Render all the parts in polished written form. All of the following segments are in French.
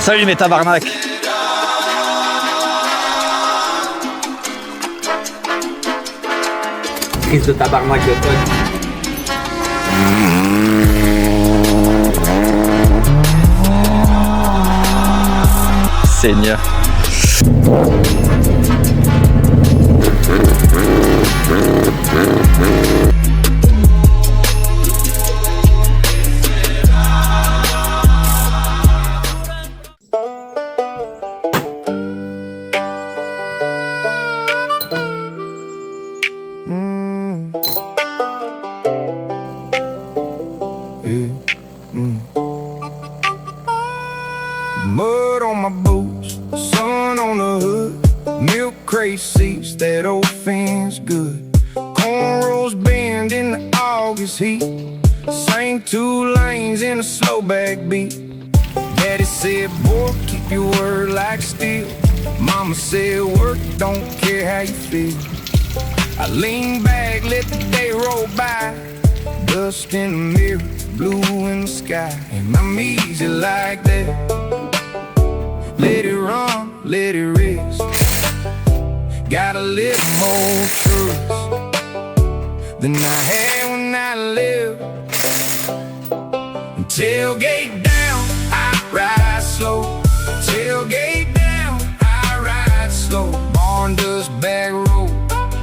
Salut mes tabarnak. Crise de tabarnak de fun. Seigneur. Mud on my boots, sun on the hood, milk crate seats, that old fan's good. Cornrows bend in the August heat, sang 2 lanes in a slow backbeat. Daddy said, boy, keep your word like steel. Mama said, work, don't care how you feel. I lean back, let the day roll by, dust in the mirror, blue in the sky. And I'm easy like that. Let it run, let it rest. Got a little more trust than I had when I lived. Tailgate down, I ride slow. Tailgate down, I ride slow. Barn dust back road,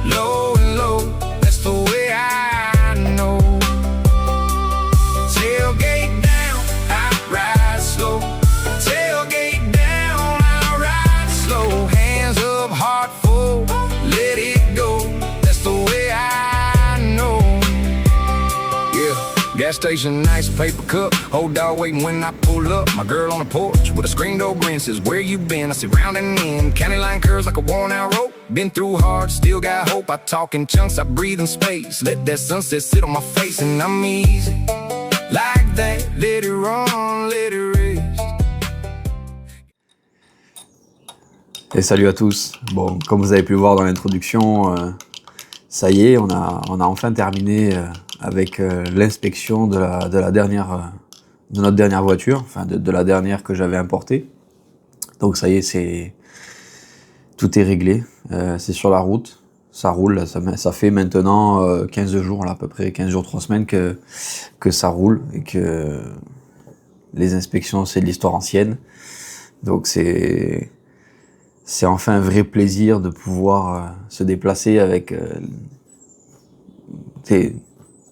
low and low. That's the way I know. Tailgate down, I ride slow. Tailgate down, I ride slow. Hands up, heart full, let it go. That's the way I know. Yeah, gas station, nice paper cup. Old dog waiting when I pull up. My girl on the porch with a screen door grin says, where you been? I say round and in. County line curves like a worn out rope. Been through hard, still got hope. I talk in chunks, I breathe in space. Let that sunset sit on my face and I'm easy like that. Let it run, let it rest. Et salut à tous. Bon, comme vous avez pu le voir dans l'introduction, ça y est, on a enfin terminé avec l'inspection de notre dernière voiture, enfin de la dernière que j'avais importée. Donc ça y est, tout est réglé, c'est sur la route, ça roule, ça fait maintenant 15 jours, là, à peu près 15 jours, 3 semaines que ça roule et que les inspections c'est de l'histoire ancienne. Donc c'est enfin un vrai plaisir de pouvoir se déplacer avec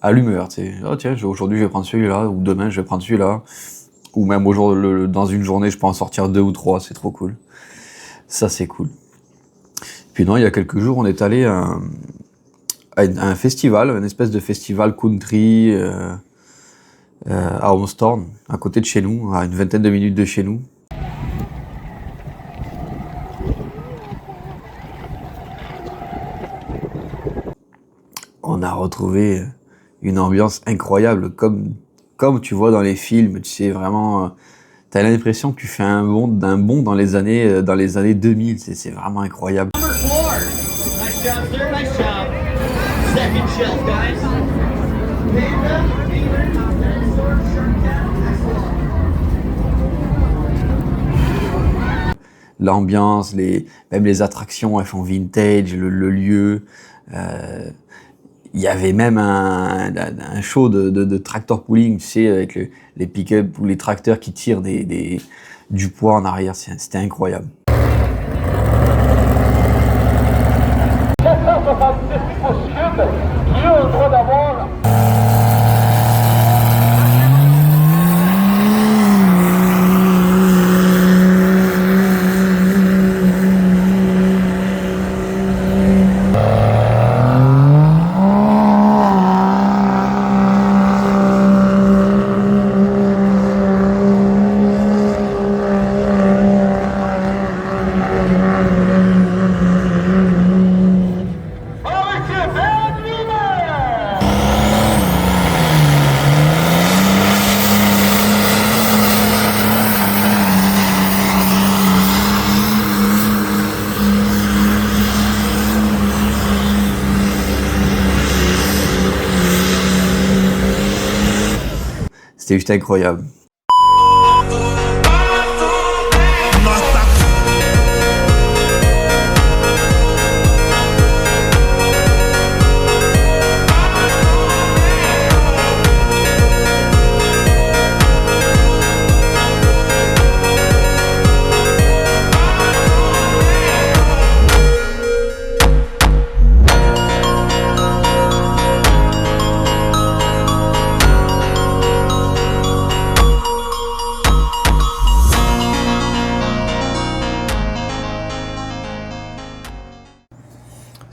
à l'humeur, oh tiens, aujourd'hui je vais prendre celui-là, ou demain je vais prendre celui-là, ou même dans une journée je peux en sortir 2 ou 3, c'est trop cool. Ça c'est cool. Puis non, il y a quelques jours on est allé à un festival, une espèce de festival country à Homestorn, à côté de chez nous, à une vingtaine de minutes de chez nous. On a retrouvé une ambiance incroyable, comme tu vois dans les films, tu sais, vraiment, t'as l'impression que tu fais un bond dans les années 2000, c'est vraiment incroyable. L'ambiance, même les attractions, elles font vintage, le lieu. Il y avait même un show de tractor pulling, tu sais, avec les pick-up ou les tracteurs qui tirent du poids en arrière. C'était incroyable. C'était juste incroyable.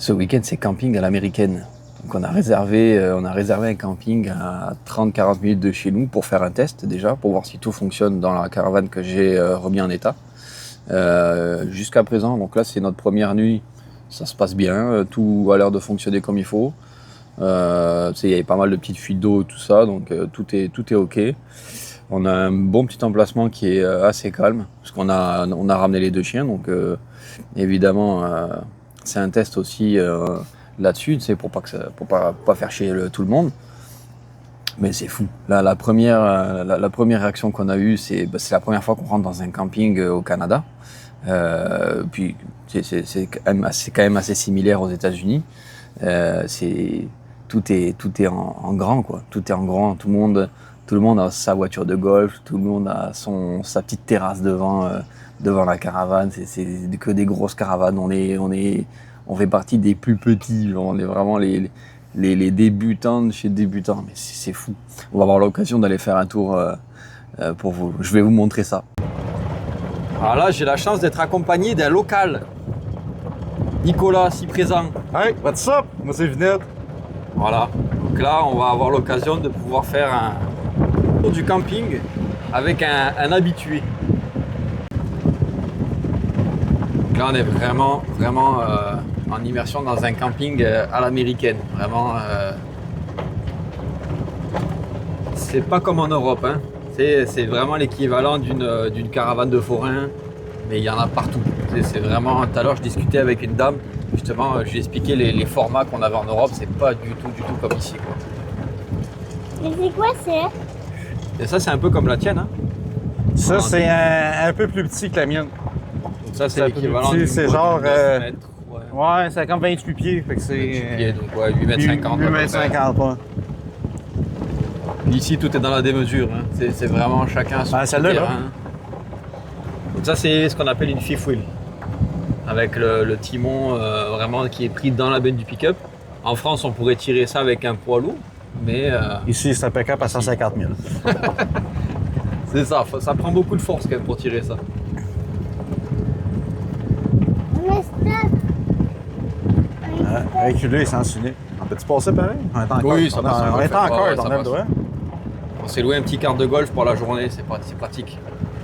Ce week-end, c'est camping à l'américaine. Donc on a réservé un camping à 30-40 minutes de chez nous pour faire un test déjà, pour voir si tout fonctionne dans la caravane que j'ai remis en état. Jusqu'à présent, donc là c'est notre première nuit, ça se passe bien, tout a l'air de fonctionner comme il faut. Il y avait pas mal de petites fuites d'eau, tout ça, donc tout est ok. On a un bon petit emplacement qui est assez calme, parce qu'on a ramené les 2 chiens, donc évidemment c'est un test aussi là-dessus, pour pas faire chier tout le monde. Mais c'est fou. Là, la première réaction qu'on a eue, c'est la première fois qu'on rentre dans un camping au Canada. Puis c'est quand même assez similaire aux États-Unis. Tout est en grand, quoi. Tout est en grand. Tout le monde a sa voiture de golf. Tout le monde a sa petite terrasse devant la caravane. C'est que des grosses caravanes. On fait partie des plus petits. On est vraiment les débutants de chez débutants. Mais c'est fou. On va avoir l'occasion d'aller faire un tour pour vous. Je vais vous montrer ça. Alors là, j'ai la chance d'être accompagné d'un local. Nicolas, si présent. Hey, what's up? Moi, c'est Vinette. Voilà. Donc là, on va avoir l'occasion de pouvoir faire un tour du camping avec un habitué. Donc là, on est vraiment en immersion dans un camping à l'américaine. Vraiment, c'est pas comme en Europe, hein. C'est vraiment l'équivalent d'une caravane de forain, mais il y en a partout. C'est vraiment, tout à l'heure je discutais avec une dame, justement, je lui expliquais les formats qu'on avait en Europe, c'est pas du tout comme ici, quoi. Mais c'est quoi ça? Et ça, c'est un peu comme la tienne, hein? Ça, c'est un peu plus petit que la mienne. Donc ça, c'est l'équivalent d'une c'est boîte genre, de 9 mètres, ouais, c'est comme 28 pieds. Fait que c'est 28 pieds, donc ouais, 8 mètres 50. 8 mètres 50, ouais. Ici, tout est dans la démesure, hein. C'est vraiment chacun son celle-là, terrain. là. Donc ça, c'est ce qu'on appelle une fifth wheel, avec le timon vraiment qui est pris dans la benne du pick-up. En France, on pourrait tirer ça avec un poids lourd, mais Ici, c'est un pick-up à 150 000. c'est ça, ça prend beaucoup de force quand même pour tirer ça. Mais stop! Reculer, sensuler. On peut-tu passer pareil? On est encore. Oui, ça passe. On est encore, Ouais, ça on a le passe. droit. On s'est loué un petit quart de golf pour la journée, c'est pratique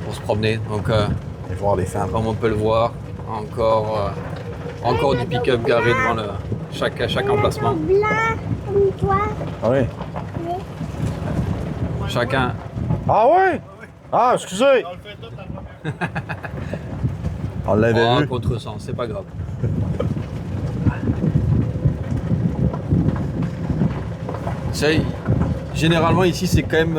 pour se promener. Donc, Et voir les femmes. comme on peut le voir, encore du pick-up garé devant chaque emplacement. Blanc comme toi. Ah oui. Chacun. Ah ouais? Ah, excusez! On l'avait vu. Contresens, c'est pas grave. Généralement ici c'est quand même,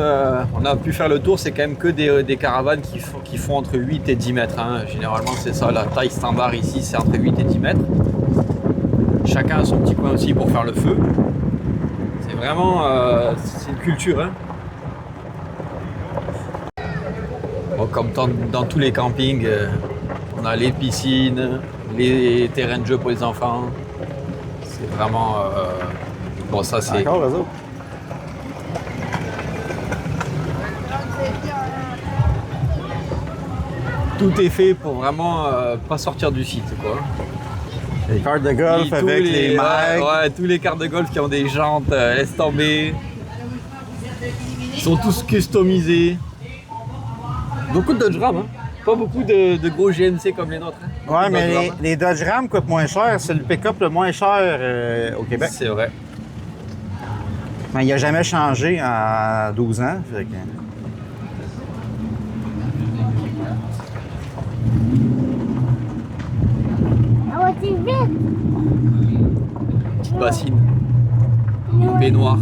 on a pu faire le tour, c'est quand même que des caravanes qui font entre 8 et 10 mètres. Hein. Généralement c'est ça, la taille standard ici c'est entre 8 et 10 mètres. Chacun a son petit coin aussi pour faire le feu. C'est vraiment, c'est une culture. Hein. Bon, comme dans tous les campings, on a les piscines, les terrains de jeu pour les enfants. C'est vraiment, bon ça c'est... Encore, eux autres. Tout est fait pour vraiment pas sortir du site, quoi. Les cartes de golf Tous avec les mags. Ouais, tous les cartes de golf qui ont des jantes, laisse tomber. Ils sont tous customisés. Beaucoup de Dodge Ram, hein. Pas beaucoup de gros GMC comme les nôtres. Hein. Ouais, Dodge mais Ram. les Dodge Ram coûtent moins cher. C'est le pick-up le moins cher au Québec. C'est vrai. Mais il n'a jamais changé en 12 ans. Fait que... On va aller vite. Petite bassine. Une baignoire.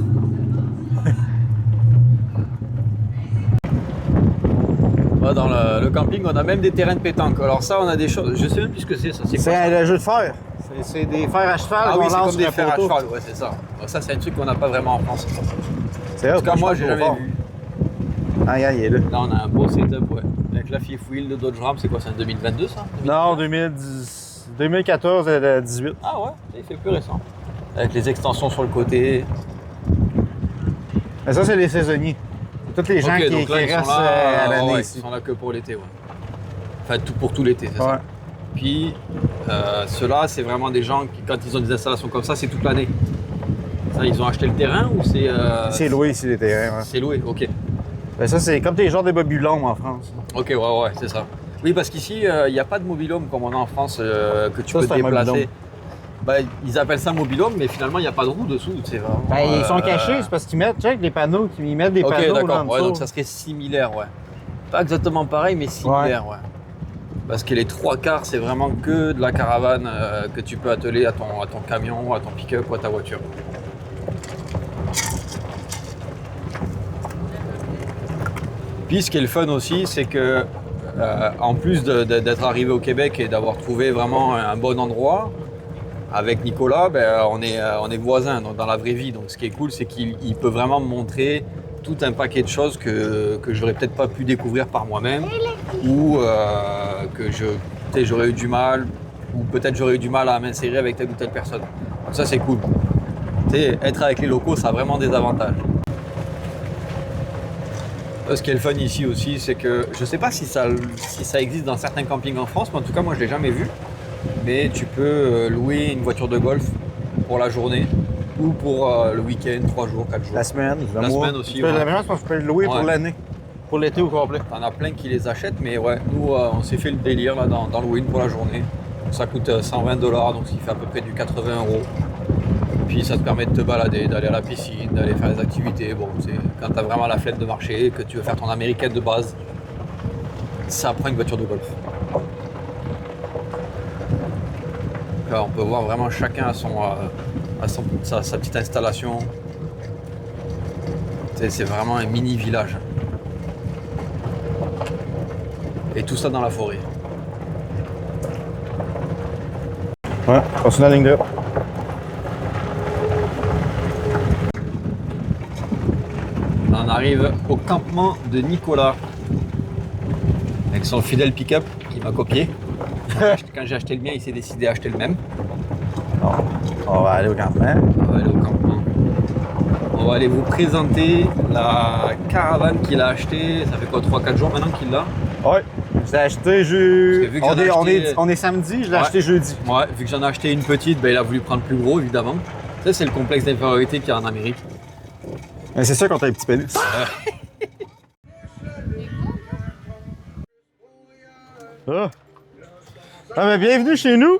Ouais, dans le camping, on a même des terrains de pétanque. Alors ça, on a des choses. Je sais même plus ce que c'est. Ça, c'est quoi, ça? C'est le jeu de fer. C'est des fers à cheval Ah qu'on oui, c'est lance comme sur des un fers à poteau. cheval. Ouais, c'est ça. Donc ça, c'est un truc qu'on n'a pas vraiment en France. C'est En tout cas, moi, j'ai jamais vu. Ah, il est là. Là, on a un beau setup, ouais. Avec la fifth wheel de Dodge Ram, c'est quoi? C'est un 2022, ça? Non, 2014 et 2018. Ah ouais, il fait plus récent. Avec les extensions sur le côté. Mais ça, c'est les saisonniers. C'est tous les gens Ok, qui donc là, ils restent sont là, à l'année ouais, ici. ils sont là que pour l'été, ouais. Enfin, pour tout l'été, c'est Ouais. ça? Puis ceux-là, c'est vraiment des gens qui, quand ils ont des installations comme ça, c'est toute l'année. Ça, ils ont acheté le terrain ou c'est... C'est loué ici, les terrains. Ouais. C'est loué, ok. Ben, ça, c'est comme des genres de babylons en France. Ok, ouais, c'est ça. Oui, parce qu'ici, il n'y a pas de mobil-home comme on a en France que tu Ça, peux c'est un déplacer. mobil-home. Ben, ils appellent ça mobil-home, mais finalement, il n'y a pas de roue dessous. C'est vraiment, Ben, ils sont cachés, c'est parce qu'ils mettent, check, les panneaux, ils mettent des Ok, panneaux là, d'accord. en Ouais, dessous. donc ça serait similaire, ouais. Pas exactement pareil, mais similaire, ouais. Parce que les 3/4, c'est vraiment que de la caravane que tu peux atteler à ton camion, à ton pick-up ou à ta voiture. Puis ce qui est le fun aussi, c'est que en plus d'être arrivé au Québec et d'avoir trouvé vraiment un bon endroit, avec Nicolas, ben, on est voisins donc dans la vraie vie. Donc ce qui est cool, c'est qu'il peut vraiment me montrer tout un paquet de choses que j'aurais peut-être pas pu découvrir par moi-même ou que j'aurais eu du mal ou peut-être j'aurais eu du mal à m'insérer avec telle ou telle personne. Donc ça c'est cool. Être avec les locaux, ça a vraiment des avantages. Ce qui est le fun ici aussi, c'est que je sais pas si ça existe dans certains campings en France, mais en tout cas moi je l'ai jamais vu. Mais tu peux louer une voiture de golf pour la journée ou pour le week-end, 3 jours, 4 jours. La semaine, le La mois. semaine aussi, Tu peux, ouais. La même chose, parce que tu peux le louer pour Ouais. l'année. Pour l'été au complet. T'en as plein qui les achètent, mais ouais, nous on s'est fait le délire là dans le win pour la journée. Ça coûte 120 $, donc ce qui fait à peu près du 80 €. Puis ça te permet de te balader, d'aller à la piscine, d'aller faire des activités. Bon, c'est quand t'as vraiment la flemme de marcher, que tu veux faire ton américaine de base, ça prend une voiture de golf. Là, on peut voir vraiment chacun à sa petite installation. C'est vraiment un mini village. Et tout ça dans la forêt. Ouais, continue la ligne droite. On arrive au campement de Nicolas. Avec son fidèle pick-up, il m'a copié. Quand j'ai acheté le mien, il s'est décidé à acheter le même. On va aller au campement. On va aller au campement. On va aller vous présenter la caravane qu'il a achetée. Ça fait quoi, 3-4 jours maintenant qu'il l'a? Ouais. Je l'ai acheté Parce que vu que j'en ai acheté- on est samedi, je l'ai Ouais. acheté jeudi. Ouais, vu que j'en ai acheté une petite, ben, il a voulu prendre plus gros évidemment. Ça, c'est le complexe d'infériorité qu'il y a en Amérique. Mais c'est sûr qu'on a un petit pénis. Ah. Ah, mais bienvenue chez nous!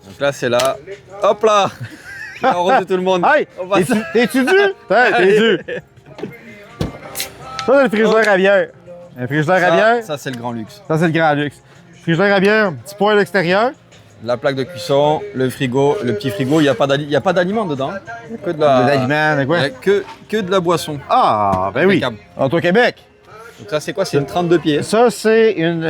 Donc là, c'est là. Hop là! Heureuse de tout le monde. Hey! On va T'es-tu dû? Hey, t'es dû! Ça, c'est le frigidaire à bière. Un frigidaire à bière, Ça, c'est le grand luxe. ça, c'est le grand luxe. Frigidaire à bière, petit poêle à l'extérieur. La plaque de cuisson, le frigo, le petit frigo, il n'y a pas d'aliments dedans. Il y a que de De l'aliment, de il quoi? y a que de la boisson. Ah, ben oui. Impeccable. On est au Québec. Donc ça, c'est quoi? C'est une 32 pieds. Ça, c'est une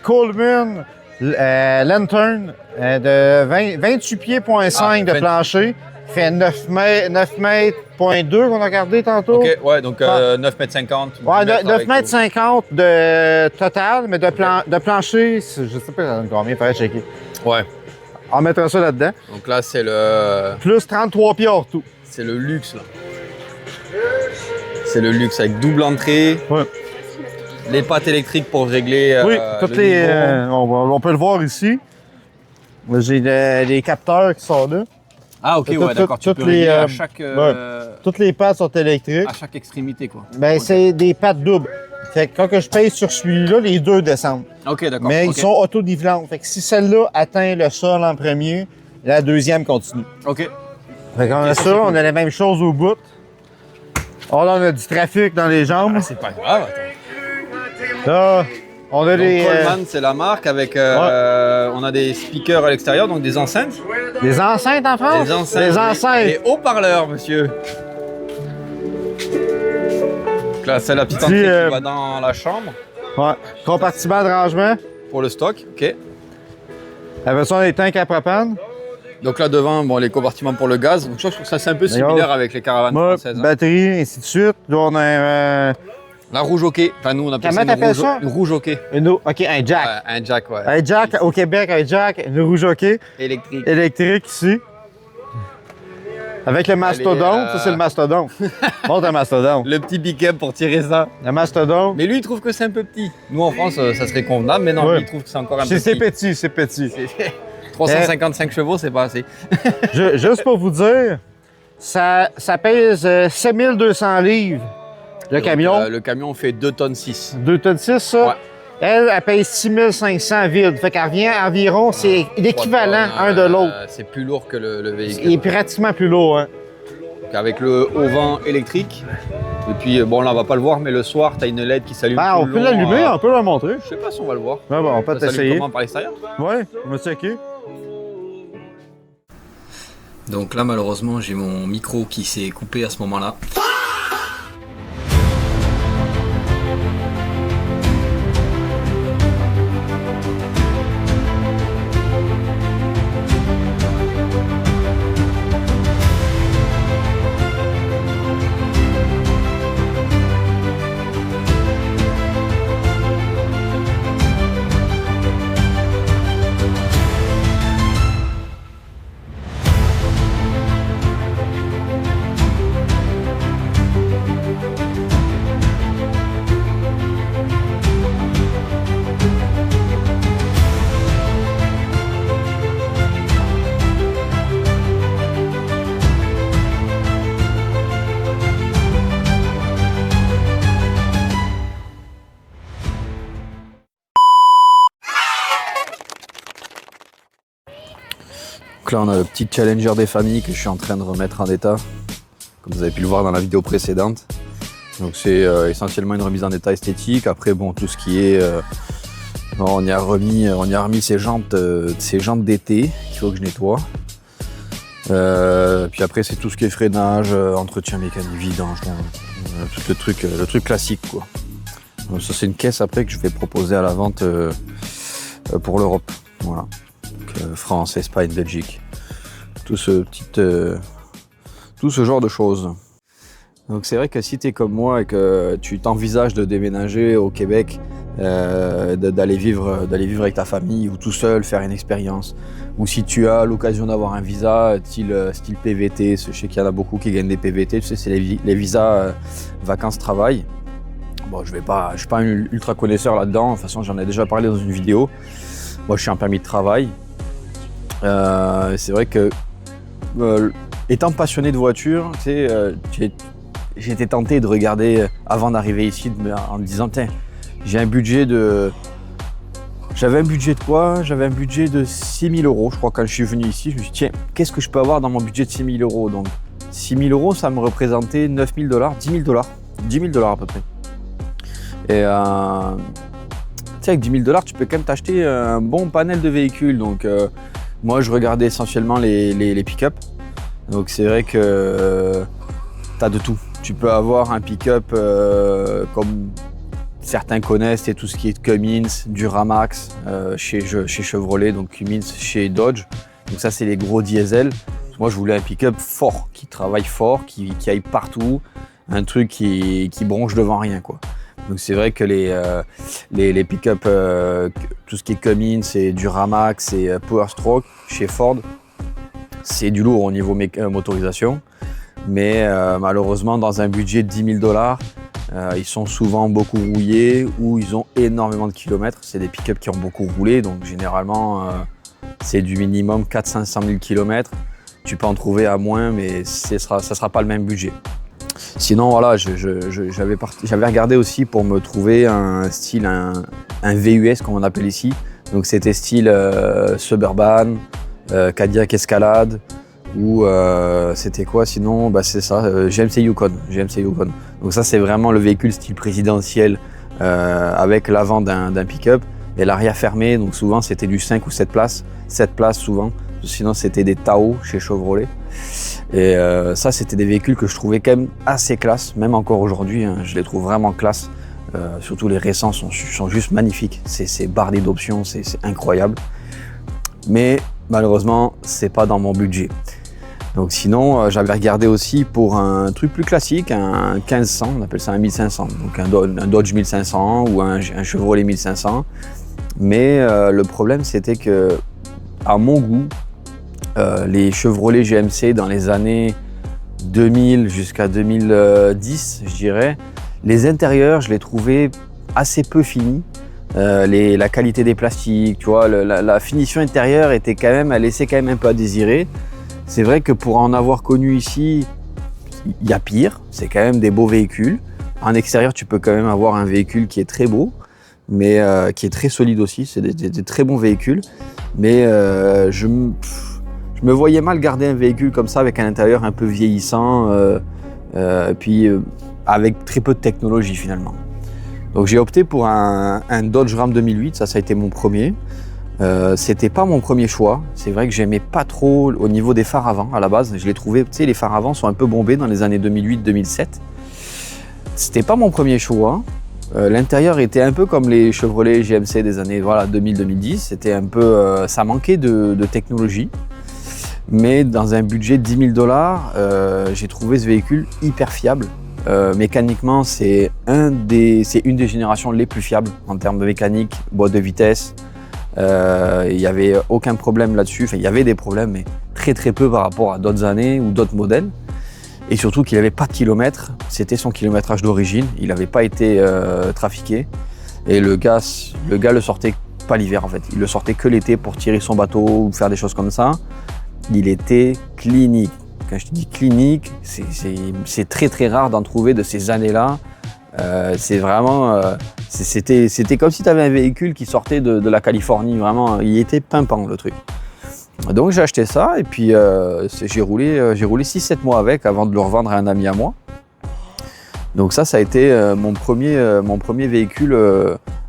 Coleman Lantern de 28 pieds, point 5 de 20. plancher. Fait 9 mètres, point 2 qu'on a regardé tantôt. Ok, ouais, donc Ah. 9,50 m. Ouais, 9 mètres 50 de total, mais de plancher, je sais pas ça donne combien, il faudrait checker. Ouais, On mettra ça là-dedans. donc là, c'est le Plus 33 pieds hors tout. luxe, là. C'est le luxe avec double entrée, Ouais. les pattes électriques pour régler Oui, le toutes les, niveau. on peut le voir ici. J'ai les capteurs qui sont là. Ah, ok, toutes- ouais, d'accord. Tu toutes peux les, régler à ouais. Toutes les pattes sont électriques. à chaque extrémité, quoi. Ben, Ok. c'est des pattes doubles. Fait que quand que je pèse sur celui-là, les deux descendent. Ok, d'accord. Mais ok. ils sont auto-nivelants. Fait que si celle-là atteint le sol en premier, la deuxième continue. Ok. Fait qu'on a Ok, ça, c'est cool. on a la même chose au bout. Oh là, on a du trafic dans les jambes. C'est pas grave. Attends. Là, on a Donc, des, Coleman, c'est la marque avec. On a des speakers à l'extérieur, donc des enceintes. des enceintes en France? Des enceintes. Des enceintes. Des haut-parleurs, monsieur. Donc là, c'est la petite Dis, entrée qui va dans la chambre Ouais. Compartiment de rangement. pour le stock. Ok. Avec ça, on a des tanks à propane. Donc là devant, bon, les compartiments pour le gaz. Donc je trouve que ça c'est un peu D'accord. similaire avec les caravanes Ouais, françaises. hein. batterie, ainsi de suite. Là, on a La rouge hockey. Enfin nous on appelle Comment ça t'appelles ça? une rouge hockey. OK, un jack. Un jack, ouais. Un jack, au Québec, un jack, une rouge hockey Électrique. électrique ici. Avec le mastodonte, ça c'est le mastodonte. Montre un mastodonte. Le petit pick-up pour tirer ça. Le mastodonte. Mais lui, il trouve que c'est un peu petit. Nous, en France, ça serait convenable, mais non, Ouais. lui, il trouve que c'est encore un peu C'est petit. petit, c'est petit. 355 chevaux, c'est pas assez. Juste pour vous dire, ça pèse 7200 livres, le camion. Le camion fait 2 tonnes 6. 2 tonnes 6, ça. Ouais. Elle pèse 6500 vide. Fait qu'elle revient environ, c'est l'équivalent un de l'autre. C'est plus lourd que le véhicule. Il est pratiquement plus lourd. Hein. Avec le haut-vent électrique. Et puis, bon, là, on va pas le voir, mais le soir, tu as une LED qui s'allume. Ben, tout on le peut long, l'allumer, on peut la montrer. Je sais pas si on va le voir. Ouais, bon, on peut Ça s'allume essayer. comment, par l'extérieur? Ouais, je me suis checké. Donc là, malheureusement, j'ai mon micro qui s'est coupé à ce moment-là. Donc là, on a le petit Challenger des familles que je suis en train de remettre en état, comme vous avez pu le voir dans la vidéo précédente. Donc c'est essentiellement une remise en état esthétique. Après, bon, tout ce qui est... on y a remis ces jantes d'été qu'il faut que je nettoie. Puis après, c'est tout ce qui est freinage, entretien mécanique, vidange, tout le truc classique, quoi. Donc ça, c'est une caisse après que je vais proposer à la vente pour l'Europe. Voilà. Donc, France, Espagne, Belgique. Tout ce genre de choses. Donc c'est vrai que si tu es comme moi et que tu t'envisages de déménager au Québec, d'aller vivre avec ta famille ou tout seul, faire une expérience, ou si tu as l'occasion d'avoir un visa style PVT, je sais qu'il y en a beaucoup qui gagnent des PVT, tu sais, c'est les visas vacances-travail. Bon, je suis pas un ultra connaisseur là-dedans, de toute façon j'en ai déjà parlé dans une vidéo. Moi je suis un permis de travail. C'est vrai que étant passionné de voiture, tu sais, j'étais tenté de regarder avant d'arriver ici en me disant tiens, j'avais un budget de quoi? J'avais un budget de 6 000 €. Je crois quand je suis venu ici, je me suis dit tiens, qu'est-ce que je peux avoir dans mon budget de 6 000 €? Donc 6 000 €, ça me représentait 9 000 $, 10 000 $, 10 000 $ à peu près. Et tu sais, avec 10 000 $, tu peux quand même t'acheter un bon panel de véhicules. Donc moi, je regardais essentiellement les pick-up. Donc c'est vrai que tu as de tout. Tu peux avoir un pick-up comme certains connaissent, c'est tout ce qui est Cummins, Duramax chez Chevrolet, donc Cummins chez Dodge. Donc ça, c'est les gros diesels. Moi, je voulais un pick-up fort, qui travaille fort, qui aille partout, un truc qui bronche devant rien, quoi. Donc c'est vrai que les pick-up, tout ce qui est Cummins, et Duramax et Power Stroke chez Ford, c'est du lourd au niveau motorisation. Mais malheureusement, dans un budget de 10 000 $, ils sont souvent beaucoup rouillés ou ils ont énormément de kilomètres. C'est des pick-up qui ont beaucoup roulé, donc généralement, c'est du minimum 400-500 000 kilomètres. Tu peux en trouver à moins, mais ça sera pas le même budget. Sinon, voilà, j'avais regardé aussi pour me trouver un style, un VUS, comme on appelle ici. Donc c'était style Suburban, Cadillac Escalade, ou c'était quoi sinon? Bah, c'est ça, GMC Yukon. Donc ça, c'est vraiment le véhicule style présidentiel avec l'avant d'un pick-up et l'arrière fermé. Donc souvent, c'était du 5 ou 7 places. 7 places souvent. Sinon, c'était des Tahoe chez Chevrolet. Et ça, c'était des véhicules que je trouvais quand même assez classe. Même encore aujourd'hui, hein, je les trouve vraiment classe. Surtout les récents sont juste magnifiques. C'est bardé d'options, c'est incroyable. Mais malheureusement, c'est pas dans mon budget. Donc sinon, j'avais regardé aussi pour un truc plus classique, un 1500, on appelle ça un 1500. Donc un Dodge 1500 ou un Chevrolet 1500. Mais le problème, c'était que, à mon goût, les Chevrolet GMC dans les années 2000 jusqu'à 2010, je dirais. Les intérieurs, je les trouvais assez peu finis. La qualité des plastiques, tu vois, la finition intérieure était quand même, elle laissait quand même un peu à désirer. C'est vrai que pour en avoir connu ici, il y a pire. C'est quand même des beaux véhicules. En extérieur, tu peux quand même avoir un véhicule qui est très beau, mais qui est très solide aussi. C'est des très bons véhicules. Mais je me voyais mal garder un véhicule comme ça avec un intérieur un peu vieillissant, puis avec très peu de technologie finalement. Donc j'ai opté pour un Dodge Ram 2008, ça a été mon premier. C'était pas mon premier choix. C'est vrai que j'aimais pas trop au niveau des phares avant à la base. Je les trouvais, tu sais, les phares avant sont un peu bombés dans les années 2008-2007. C'était pas mon premier choix. L'intérieur était un peu comme les Chevrolet GMC des années 2000-2010. C'était un peu, ça manquait de technologie. Mais dans un budget de 10 000 $, j'ai trouvé ce véhicule hyper fiable. Mécaniquement, c'est une des générations les plus fiables en termes de mécanique, boîte de vitesse. Il n'y avait aucun problème là-dessus. Enfin, il y avait des problèmes, mais très très peu par rapport à d'autres années ou d'autres modèles. Et surtout qu'il n'avait pas de kilomètres. C'était son kilométrage d'origine. Il n'avait pas été trafiqué. Et le gars le sortait pas l'hiver en fait. Il le sortait que l'été pour tirer son bateau ou faire des choses comme ça. Il était clinique. Quand je te dis clinique, c'est très très rare d'en trouver de ces années-là. C'est vraiment, c'était comme si tu avais un véhicule qui sortait de la Californie. Vraiment, il était pimpant le truc. Donc j'ai acheté ça et puis j'ai roulé 6-7 mois avec avant de le revendre à un ami à moi. Donc ça a été mon premier véhicule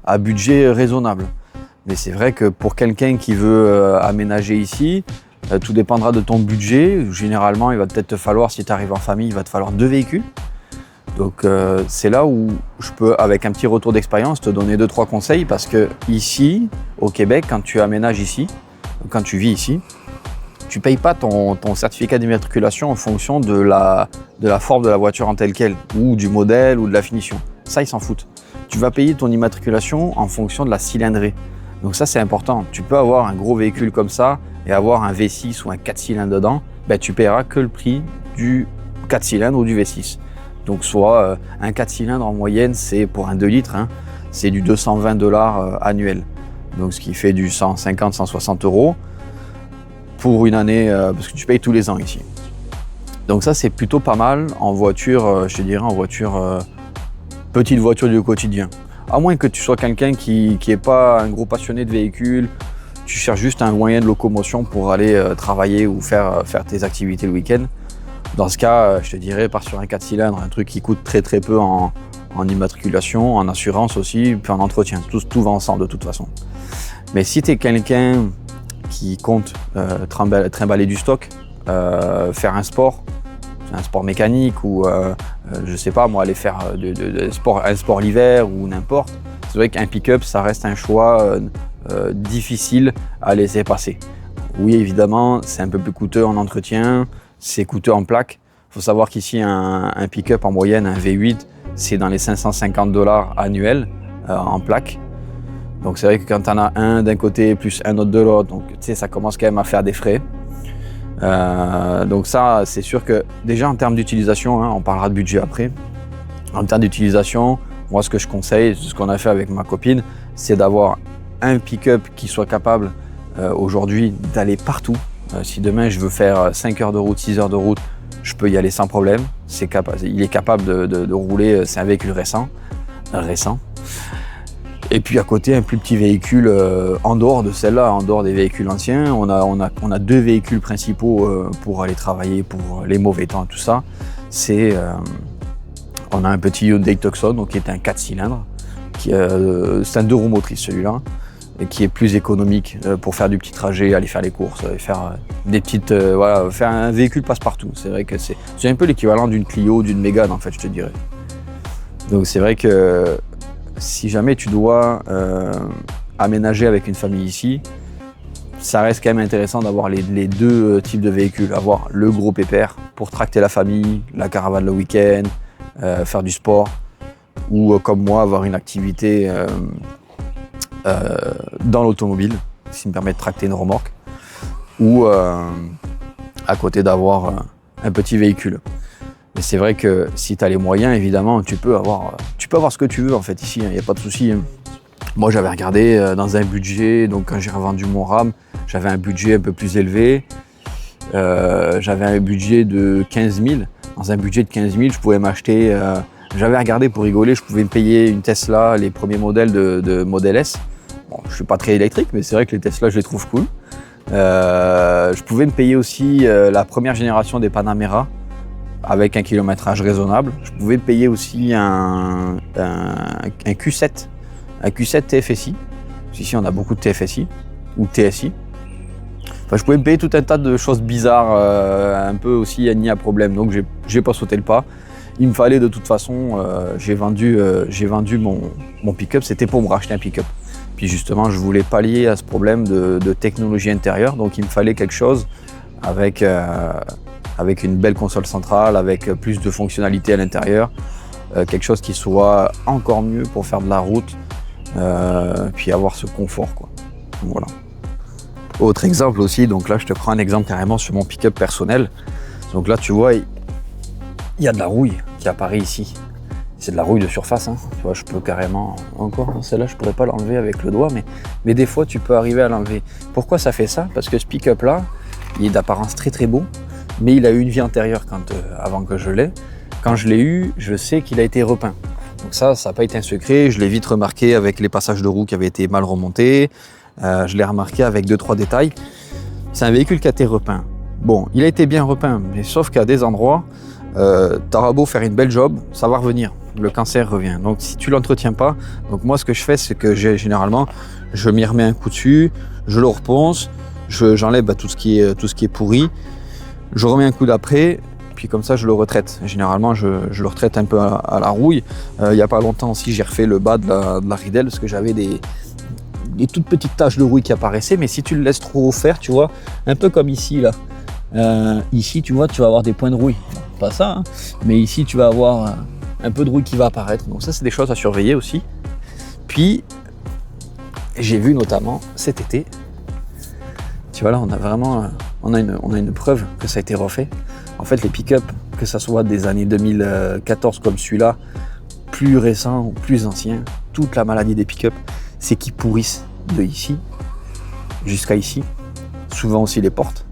à budget raisonnable. Mais c'est vrai que pour quelqu'un qui veut aménager ici, tout dépendra de ton budget. Généralement, il va peut-être te falloir, si tu arrives en famille, il va te falloir 2 véhicules. Donc c'est là où je peux, avec un petit retour d'expérience, te donner 2-3 conseils parce que ici, au Québec, quand tu aménages ici, quand tu vis ici, tu ne payes pas ton certificat d'immatriculation en fonction de la forme de la voiture en telle quelle, ou du modèle, ou de la finition. Ça, ils s'en foutent. Tu vas payer ton immatriculation en fonction de la cylindrée. Donc ça, c'est important. Tu peux avoir un gros véhicule comme ça et avoir un V6 ou un 4 cylindres dedans, ben, tu paieras que le prix du 4 cylindres ou du V6. Donc soit un 4 cylindres en moyenne, c'est pour un 2 litres, hein, c'est du 220 $ annuel. Donc ce qui fait du 150-160 € pour une année, parce que tu payes tous les ans ici. Donc ça, c'est plutôt pas mal en voiture, je te dirais en voiture, petite voiture du quotidien. À moins que tu sois quelqu'un qui n'est pas un gros passionné de véhicules, tu cherches juste un moyen de locomotion pour aller travailler ou faire tes activités le week-end. Dans ce cas, je te dirais, pars sur un 4 cylindres, un truc qui coûte très très peu en immatriculation, en assurance aussi, puis en entretien. Tout va ensemble de toute façon. Mais si tu es quelqu'un qui compte trimballer du stock, faire un sport mécanique ou je sais pas moi, aller faire un sport l'hiver ou n'importe, c'est vrai qu'un pick-up, ça reste un choix difficile à laisser passer. Oui, évidemment, c'est un peu plus coûteux en entretien, c'est coûteux en plaques. Il faut savoir qu'ici, un pick-up en moyenne, un V8, c'est dans les 550 $ annuels en plaques. Donc c'est vrai que quand tu en as un d'un côté plus un autre de l'autre, donc tu sais, ça commence quand même à faire des frais. Donc ça, c'est sûr que déjà en termes d'utilisation, hein, on parlera de budget après. En termes d'utilisation, moi ce que je conseille, ce qu'on a fait avec ma copine, c'est d'avoir un pick-up qui soit capable aujourd'hui d'aller partout. Si demain je veux faire 5 heures de route, 6 heures de route, je peux y aller sans problème. Il est capable de rouler, c'est un véhicule récent. Et puis à côté, un plus petit véhicule en dehors de celle-là, en dehors des véhicules anciens. On a 2 véhicules principaux pour aller travailler, pour les mauvais temps, tout ça. On a un petit Hyundai Tucson, donc qui est un 4 cylindres. C'est un 2 roues motrices celui-là, et qui est plus économique pour faire du petit trajet, aller faire les courses, faire des petites, faire un véhicule passe-partout. C'est vrai que c'est un peu l'équivalent d'une Clio, d'une Mégane en fait, je te dirais. Donc c'est vrai que si jamais tu dois aménager avec une famille ici, ça reste quand même intéressant d'avoir les 2 types de véhicules. Avoir le gros pépère pour tracter la famille, la caravane le week-end, faire du sport, ou comme moi, avoir une activité dans l'automobile, ce qui me permet de tracter une remorque, ou à côté d'avoir un petit véhicule. Mais c'est vrai que si tu as les moyens, évidemment, tu peux avoir ce que tu veux en fait ici, il n'y a pas de souci. Moi j'avais regardé dans un budget, donc quand j'ai revendu mon RAM, j'avais un budget un peu plus élevé. J'avais un budget de 15 000. Dans un budget de 15 000, je pouvais m'acheter, j'avais regardé pour rigoler, je pouvais me payer une Tesla, les premiers modèles de Model S. Bon, je ne suis pas très électrique, mais c'est vrai que les Tesla, je les trouve cool. Je pouvais me payer aussi la première génération des Panamera avec un kilométrage raisonnable. Je pouvais payer aussi un Q7, un Q7 TFSI. Ici, on a beaucoup de TFSI ou TSI. Enfin, je pouvais me payer tout un tas de choses bizarres, un peu aussi ni à problème. Donc, j'ai pas sauté le pas. Il me fallait de toute façon, j'ai vendu mon pick-up. C'était pour me racheter un pick-up. Puis justement, je voulais pallier à ce problème de technologie intérieure. Donc, il me fallait quelque chose avec une belle console centrale, avec plus de fonctionnalités à l'intérieur. Quelque chose qui soit encore mieux pour faire de la route, puis avoir ce confort, quoi. Voilà. Autre exemple aussi, donc là je te prends un exemple carrément sur mon pick-up personnel. Donc là tu vois, il y a de la rouille qui apparaît ici. C'est de la rouille de surface, hein. Tu vois, je peux carrément, encore celle-là je pourrais pas l'enlever avec le doigt, mais des fois tu peux arriver à l'enlever. Pourquoi ça fait ça? Parce que ce pick-up là, il est d'apparence très très beau, mais il a eu une vie antérieure avant que je l'ai. Quand je l'ai eu, je sais qu'il a été repeint. Donc ça n'a pas été un secret, je l'ai vite remarqué avec les passages de roue qui avaient été mal remontés. Je l'ai remarqué avec 2-3 détails. C'est un véhicule qui a été repeint. Bon, il a été bien repeint, mais sauf qu'à des endroits, t'auras beau faire une belle job, ça va revenir. Le cancer revient. Donc si tu l'entretiens pas, donc moi ce que je fais, c'est que généralement, je m'y remets un coup dessus, je le reponce, j'enlève tout ce qui est pourri, je remets un coup d'après, puis comme ça je le retraite. Généralement, je le retraite un peu à la rouille. Il y a pas longtemps aussi, j'ai refait le bas de la ridelle parce que j'avais des toutes petites taches de rouille qui apparaissaient, mais si tu le laisses trop faire, tu vois, un peu comme ici là, ici tu vois, tu vas avoir des points de rouille, pas ça, hein, mais ici tu vas avoir un peu de rouille qui va apparaître, donc ça c'est des choses à surveiller aussi. Puis j'ai vu notamment cet été, tu vois là, on a une preuve que ça a été refait. En fait les pick-up, que ça soit des années 2014 comme celui-là, plus récent ou plus ancien, toute la maladie des pick-up, c'est qu'ils pourrissent de ici jusqu'à ici. Souvent aussi les portes,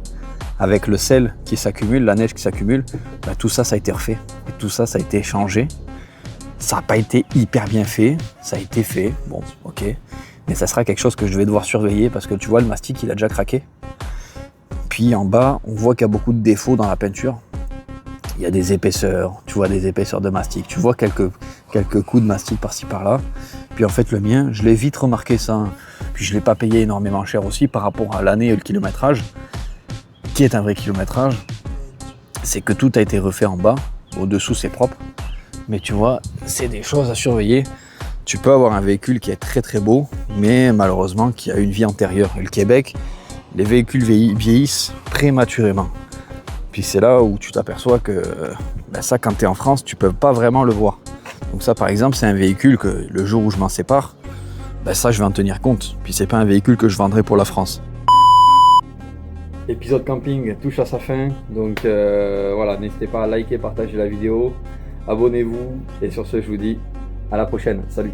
avec le sel qui s'accumule, la neige qui s'accumule, tout ça, ça a été refait. Et tout ça, ça a été changé. Ça n'a pas été hyper bien fait, ça a été fait, bon, ok. Mais ça sera quelque chose que je vais devoir surveiller parce que tu vois, le mastic, il a déjà craqué. Puis en bas, on voit qu'il y a beaucoup de défauts dans la peinture. Il y a des épaisseurs, tu vois, des épaisseurs de mastic. Tu vois quelques coups de mastic par-ci par-là. Puis en fait, le mien, je l'ai vite remarqué ça. Puis je ne l'ai pas payé énormément cher aussi par rapport à l'année et le kilométrage, qui est un vrai kilométrage. C'est que tout a été refait en bas. Au-dessous, c'est propre. Mais tu vois, c'est des choses à surveiller. Tu peux avoir un véhicule qui est très très beau, mais malheureusement qui a une vie antérieure. Et le Québec, les véhicules vieillissent prématurément. Puis c'est là où tu t'aperçois que ça, quand tu es en France, tu peux pas vraiment le voir. Donc ça, par exemple, c'est un véhicule que le jour où je m'en sépare, ça, je vais en tenir compte. Puis c'est pas un véhicule que je vendrai pour la France. L'épisode camping touche à sa fin. Donc voilà, n'hésitez pas à liker, partager la vidéo. Abonnez-vous. Et sur ce, je vous dis à la prochaine. Salut!